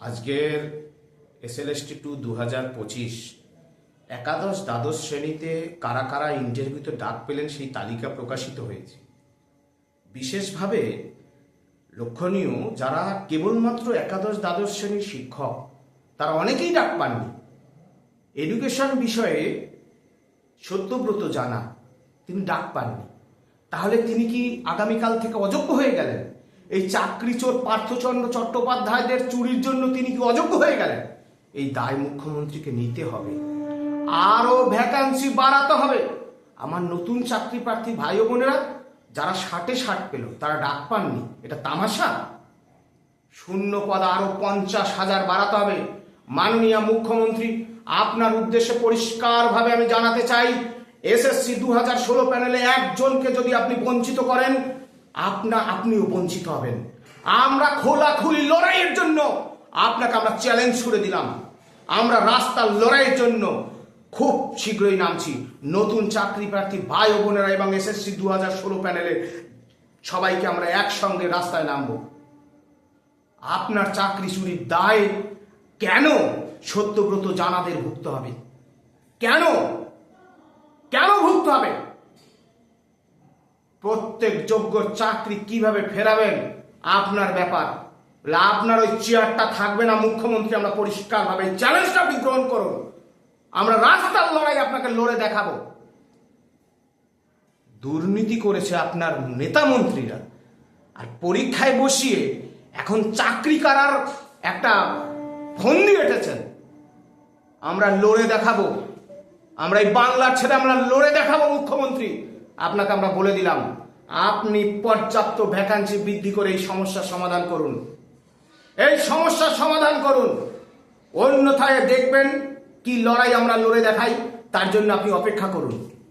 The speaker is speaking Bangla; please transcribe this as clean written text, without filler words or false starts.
আজকের SLST 2 2025 একাদশ দ্বাদশ শ্রেণীতে কারা কারা ইন্টারভিউতে ডাক পেলেন সেই তালিকা প্রকাশিত হয়েছে। বিশেষভাবে লক্ষণীয়, যারা কেবলমাত্র একাদশ দ্বাদশ শ্রেণীর শিক্ষক তারা অনেকেই ডাক পাননি। এডুকেশন বিষয়ে সত্যব্রত জানা, তিনি ডাক পাননি। তাহলে তিনি কি আগামীকাল থেকে অযোগ্য হয়ে গেলেন? এই চাকরি চোর পার্থচন্দ্র চট্টোপাধ্যায়দের চুরির জন্য তিনি কি অযোগ্য হয়ে গেলেন? এই দায় মুখ্যমন্ত্রীকে নিতে হবে, আরো ভ্যাকান্সি বাড়াতে হবে। আমার নতুন চাকরি প্রার্থী ভাই ও বোনেরা যারা 60 পেল তারা ডাক পাননি, এটা তামাশা। শূন্য পদ আরো 50,000 বাড়াতে হবে। মাননীয় মুখ্যমন্ত্রী, আপনার উদ্দেশ্যে পরিষ্কারভাবে আমি জানাতে চাই, SSC 2016 প্যানেলে একজনকে যদি আপনি বঞ্চিত করেন, আপনিও বঞ্চিত হবেন। আমরা খোলাখুলি লড়াইয়ের জন্য আপনাকে আমরা চ্যালেঞ্জ করে দিলাম। আমরা রাস্তার লড়াইয়ের জন্য খুব শীঘ্রই নামছি। নতুন চাকরি প্রার্থী ভাই ও বোনেরা এবং SSC 2016 প্যানেলের সবাইকে আমরা একসঙ্গে রাস্তায় নামবো। আপনার চাকরি চুরির দায় কেন সত্যব্রত জানাদের ভুগতে হবে? কেন কেন ভুগতে হবে? প্রত্যেক যোগ্য চাকরি কিভাবে ফেরাবেন আপনার ব্যাপার। আপনার ওই চেয়ারটা থাকবে না মুখ্যমন্ত্রী। আমরা পরিষ্কারভাবে চ্যালেঞ্জটা আপনি গ্রহণ করুন। আমরা রাস্তার লড়াই আপনাকে লড়ে দেখাবো। দুর্নীতি করেছে আপনার নেতা মন্ত্রীরা, আর পরীক্ষায় বসিয়ে এখন চাকরি করার একটা ফন্দি এঁটেছেন। আমরা লড়ে দেখাবো। আমরা এই বাংলার ছেড়ে আমরা লড়ে দেখাবো মুখ্যমন্ত্রী। আপনাকে আমরা বলে দিলাম, আপনি পর্যাপ্ত ভ্যাকান্সি বৃদ্ধি করে এই সমস্যার সমাধান করুন। এই সমস্যার সমাধান করুন, অন্যথায় দেখবেন কি লড়াই আমরা লড়ে দেখাই। তার জন্য আপনি অপেক্ষা করুন।